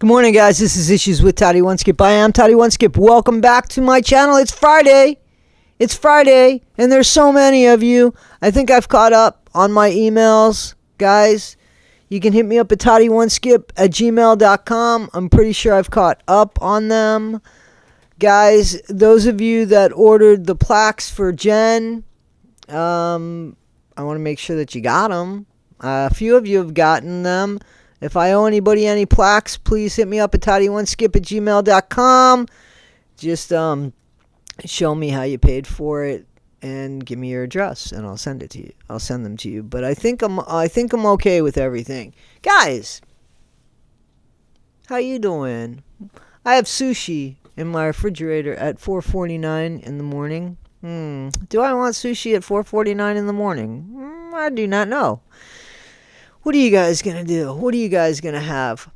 Good morning, guys. This is Issues with Toddy One Skip. I am Toddy One Skip. Welcome back to my channel. It's Friday. And there's so many of you. I think I've caught up on my emails, guys. You can hit me up at toddyoneskip@gmail.com. I'm pretty sure I've caught up on them. Guys, those of you that ordered the plaques for Jen, I want to make sure that you got them. A few of you have gotten them. If I owe anybody any plaques, please hit me up at toddyoneskip@gmail.com. Just show me how you paid for it and give me your address, and I'll send it to you. I'll send them to you. But I think I'm okay with everything. Guys, how you doing? I have sushi in my refrigerator at 4:49 in the morning. Do I want sushi at 4:49 in the morning? I do not know. What are you guys going to do? What are you guys going to have?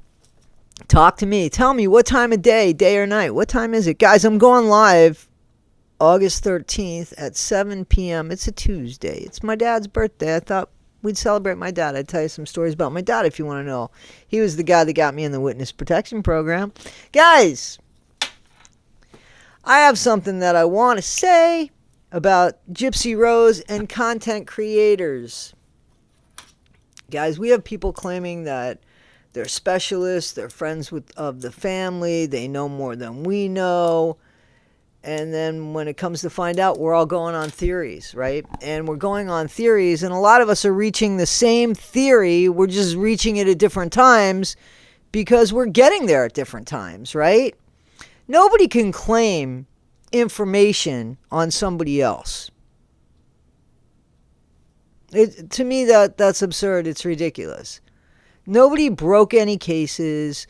Talk to me. Tell me what time of day or night. What time is it? Guys, I'm going live August 13th at 7 p.m. It's a Tuesday. It's my dad's birthday. I thought we'd celebrate my dad. I'd tell you some stories about my dad if you want to know. He was the guy that got me in the witness protection program. Guys, I have something that I want to say about Gypsy Rose and content creators. Guys, we have people claiming that they're specialists, they're friends of the family, they know more than we know. And then when it comes to find out, we're all going on theories, right? And we're going on theories, and a lot of us are reaching the same theory. We're just reaching it at different times because we're getting there at different times, right? Nobody can claim information on somebody else. To me, that's absurd. It's ridiculous. Nobody broke any cases.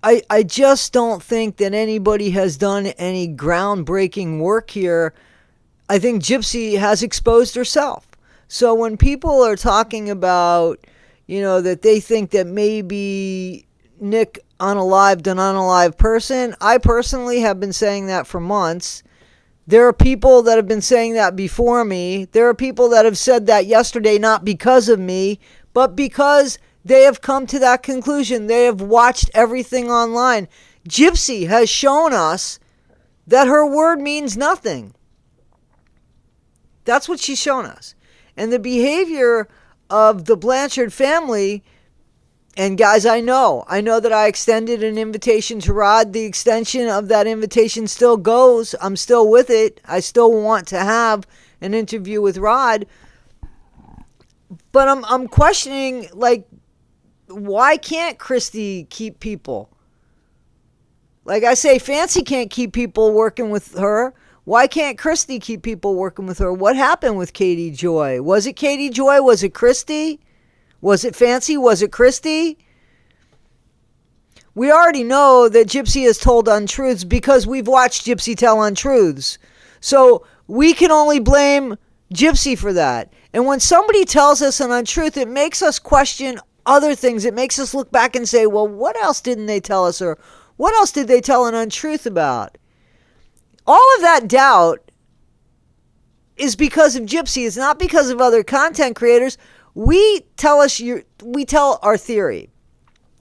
I just don't think that anybody has done any groundbreaking work here. I think Gypsy has exposed herself. So when people are talking about, that they think that maybe Nick unalived an unalive person, I personally have been saying that for months. There are people that have been saying that before me. There are people that have said that yesterday, not because of me, but because they have come to that conclusion. They have watched everything online. Gypsy has shown us that her word means nothing. That's what she's shown us. And the behavior of the Blanchard family, and guys, I know that I extended an invitation to Rod. The extension of that invitation still goes. I'm still with it. I still want to have an interview with Rod. But I'm questioning, why can't Christy keep people? Like I say, Fancy can't keep people working with her. Why can't Christy keep people working with her? What happened with Katie Joy? Was it Katie Joy? Was it Christy? Was it Fancy? Was it Christy? We already know that Gypsy has told untruths because we've watched Gypsy tell untruths. So we can only blame Gypsy for that. And when somebody tells us an untruth, it makes us question other things. It makes us look back and say, well, what else didn't they tell us? Or what else did they tell an untruth about? All of that doubt is because of Gypsy. It's not because of other content creators. We tell our theory.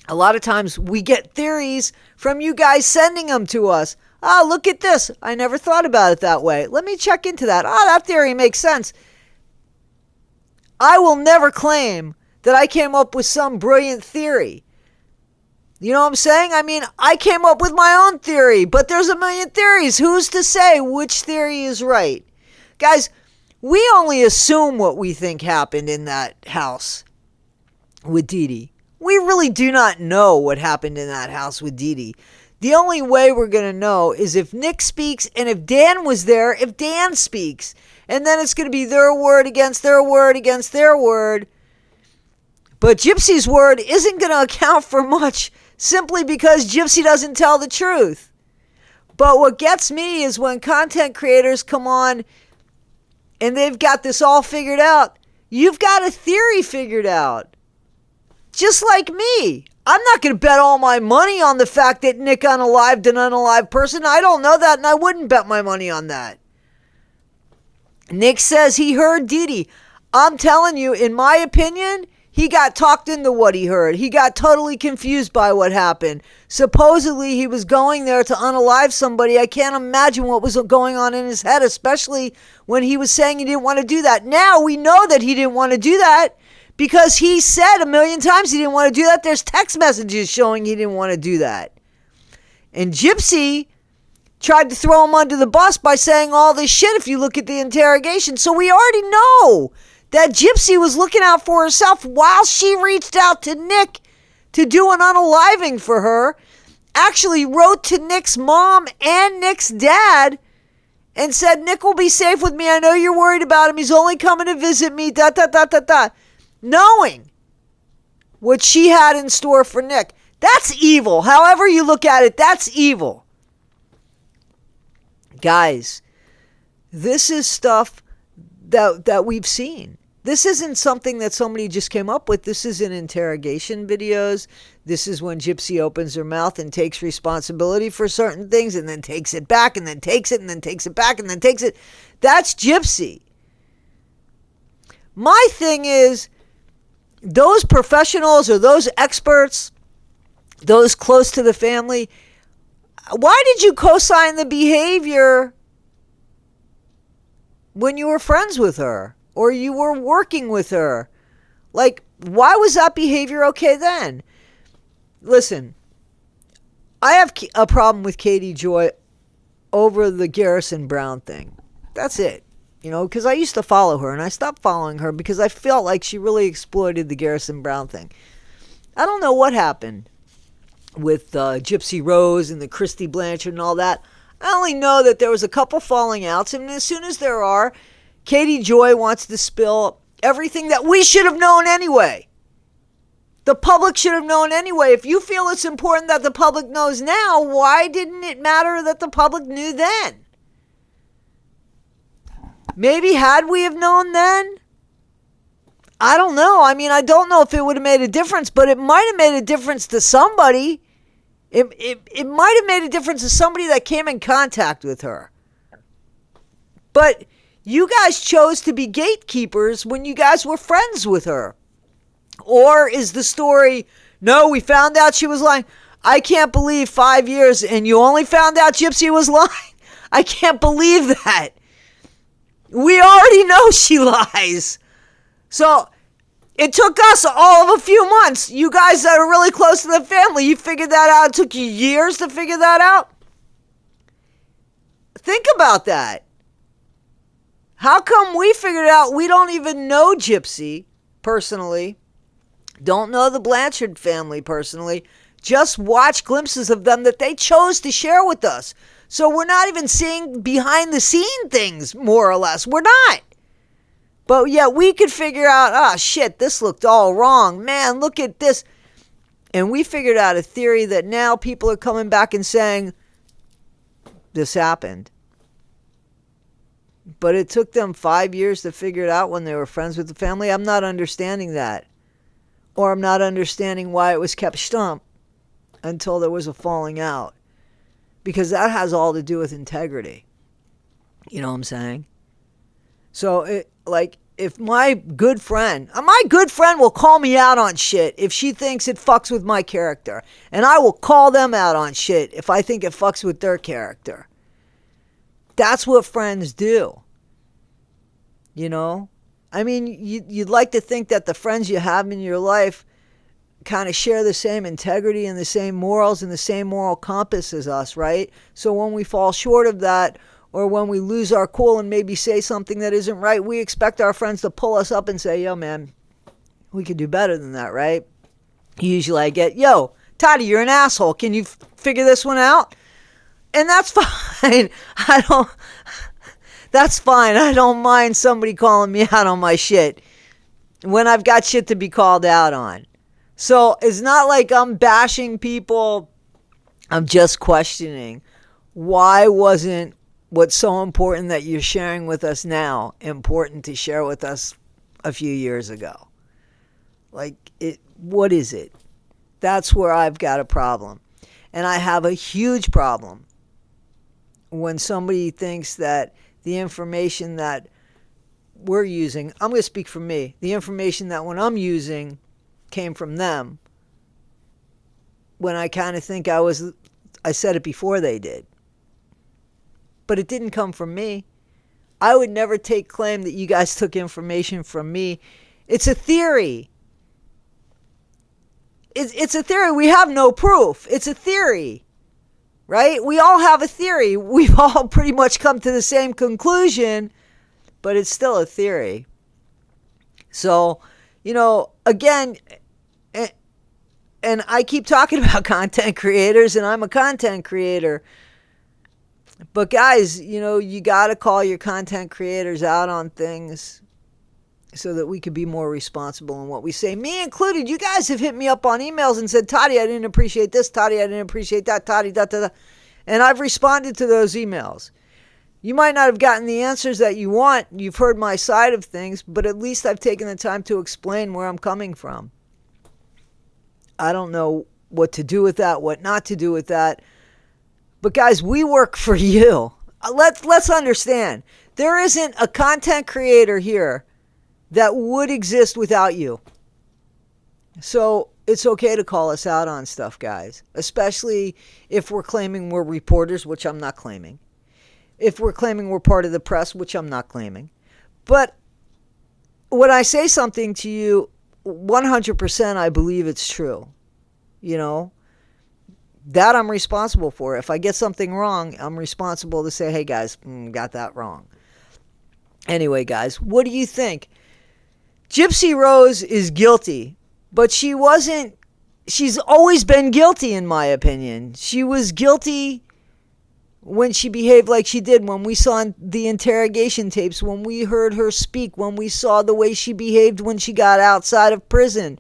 A lot of times we get theories from you guys sending them to us. Oh, look at this. I never thought about it that way. Let me check into that. Oh, that theory makes sense. I will never claim that I came up with some brilliant theory. You know what I'm saying? I mean, I came up with my own theory, but there's a million theories. Who's to say which theory is right? Guys, we only assume what we think happened in that house with Dee Dee. We really do not know what happened in that house with Dee Dee. The only way we're going to know is if Nick speaks and if Dan was there, if Dan speaks. And then it's going to be their word against their word against their word. But Gypsy's word isn't going to account for much simply because Gypsy doesn't tell the truth. But what gets me is when content creators come on and they've got this all figured out. You've got a theory figured out. Just like me. I'm not going to bet all my money on the fact that Nick unalived an unalive person. I don't know that, and I wouldn't bet my money on that. Nick says he heard Dee Dee. I'm telling you, in my opinion, he He got talked into what he heard. He got totally confused by what happened. Supposedly, he was going there to unalive somebody. I can't imagine what was going on in his head, especially when he was saying he didn't want to do that. Now we know that he didn't want to do that because he said a million times he didn't want to do that. There's text messages showing he didn't want to do that. And Gypsy tried to throw him under the bus by saying all this shit if you look at the interrogation. So we already know that Gypsy was looking out for herself while she reached out to Nick to do an unaliving for her. Actually wrote to Nick's mom and Nick's dad and said, Nick will be safe with me. I know you're worried about him. He's only coming to visit me. Knowing what she had in store for Nick. That's evil. However you look at it, that's evil. Guys, this is stuff that we've seen. This isn't something that somebody just came up with. This is in interrogation videos. This is when Gypsy opens her mouth and takes responsibility for certain things and then takes it back and then takes it and then takes it back and then takes it. That's Gypsy. My thing is, those professionals or those experts, those close to the family, why did you co-sign the behavior when you were friends with her or you were working with her? Like, why was that behavior okay then? Listen, I have a problem with Katie Joy over the Garrison Brown thing. That's it. You know, because I used to follow her and I stopped following her because I felt like she really exploited the Garrison Brown thing. I don't know what happened with Gypsy Rose and the Christy Blanchard and all that. I only know that there was a couple falling outs, and as soon as there are, Katie Joy wants to spill everything that we should have known anyway. The public should have known anyway. If you feel it's important that the public knows now, why didn't it matter that the public knew then? Maybe had we have known then? I don't know. I mean, I don't know if it would have made a difference, but it might have made a difference to somebody. It might have made a difference to somebody that came in contact with her. But you guys chose to be gatekeepers when you guys were friends with her. Or is the story, no, we found out she was lying. I can't believe 5 years and you only found out Gypsy was lying. I can't believe that. We already know she lies. So it took us all of a few months. You guys that are really close to the family, you figured that out. It took you years to figure that out. Think about that. How come we figured out we don't even know Gypsy personally? Don't know the Blanchard family personally. Just watch glimpses of them that they chose to share with us. So we're not even seeing behind the scene things, more or less. We're not. But yet we could figure out, oh shit, this looked all wrong. Man, look at this. And we figured out a theory that now people are coming back and saying, this happened. But it took them 5 years to figure it out when they were friends with the family. I'm not understanding that. Or I'm not understanding why it was kept stump until there was a falling out. Because that has all to do with integrity. You know what I'm saying? So, if my good friend will call me out on shit if she thinks it fucks with my character. And I will call them out on shit if I think it fucks with their character. That's what friends do. You know? I mean, you'd like to think that the friends you have in your life kind of share the same integrity and the same morals and the same moral compass as us, right? So when we fall short of that, or when we lose our cool and maybe say something that isn't right, we expect our friends to pull us up and say, yo, man, we could do better than that, right? Usually I get, yo, Toddy, you're an asshole. Can you figure this one out? And that's fine. That's fine. I don't mind somebody calling me out on my shit when I've got shit to be called out on. So it's not like I'm bashing people. I'm just questioning, why wasn't what's so important that you're sharing with us now important to share with us a few years ago? What is it? That's where I've got a problem. And I have a huge problem when somebody thinks that the information that we're using, I'm going to speak for me, the information that when I'm using came from them, when I kind of think I said it before they did. But it didn't come from me. I would never take claim that you guys took information from me. It's a theory. It's a theory. We have no proof. It's a theory. Right? We all have a theory. We've all pretty much come to the same conclusion, but it's still a theory. So, again, and I keep talking about content creators, and I'm a content creator. But guys, you got to call your content creators out on things so that we could be more responsible in what we say. Me included. You guys have hit me up on emails and said, Toddy, I didn't appreciate this. Toddy, I didn't appreciate that. Toddy, da. And I've responded to those emails. You might not have gotten the answers that you want. You've heard my side of things, but at least I've taken the time to explain where I'm coming from. I don't know what to do with that, what not to do with that. But guys, we work for you. Let's understand. There isn't a content creator here that would exist without you. So it's okay to call us out on stuff, guys. Especially if we're claiming we're reporters, which I'm not claiming. If we're claiming we're part of the press, which I'm not claiming. But when I say something to you, 100% I believe it's true. That I'm responsible for. If I get something wrong, I'm responsible to say, hey guys, got that wrong. Anyway, guys, what do you think? Gypsy Rose is guilty, but she's always been guilty in my opinion. She was guilty when she behaved like she did, when we saw the interrogation tapes, when we heard her speak, when we saw the way she behaved when she got outside of prison,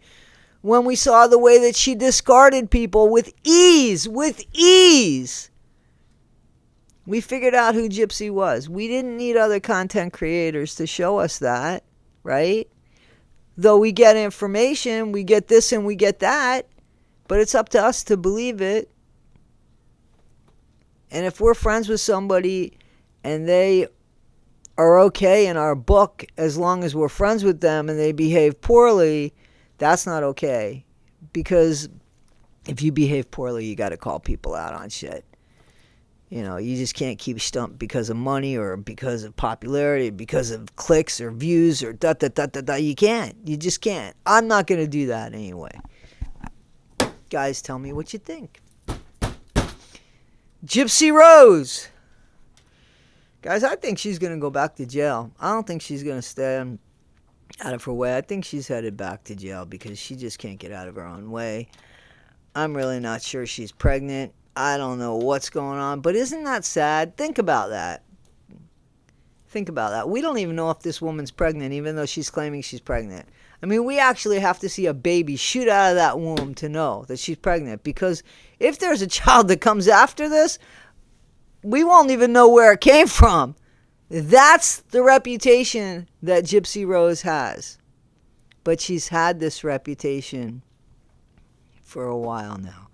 when we saw the way that she discarded people with ease. We figured out who Gypsy was. We didn't need other content creators to show us that, right? Though we get information, we get this and we get that, but it's up to us to believe it. And if we're friends with somebody and they are okay in our book, as long as we're friends with them and they behave poorly, that's not okay. Because if you behave poorly, you got to call people out on shit. You just can't keep stumped because of money or because of popularity, because of clicks or views or da. You can't. You just can't. I'm not going to do that anyway. Guys, tell me what you think. Gypsy Rose. Guys, I think she's going to go back to jail. I don't think she's going to stay out of her way. I think she's headed back to jail because she just can't get out of her own way. I'm really not sure she's pregnant. I don't know what's going on, but isn't that sad? Think about that. We don't even know if this woman's pregnant, even though she's claiming she's pregnant. I mean, we actually have to see a baby shoot out of that womb to know that she's pregnant, because if there's a child that comes after this, we won't even know where it came from. That's the reputation that Gypsy Rose has. But she's had this reputation for a while now.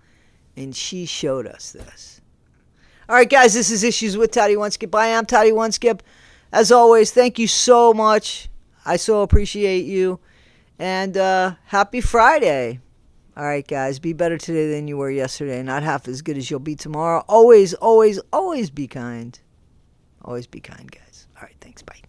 And she showed us this. All right, guys, this is Issues with Toddy One Skip. I am Toddy One Skip. As always, thank you so much. I so appreciate you. And happy Friday. All right, guys, be better today than you were yesterday. Not half as good as you'll be tomorrow. Always, always, always be kind. Always be kind, guys. All right, thanks. Bye.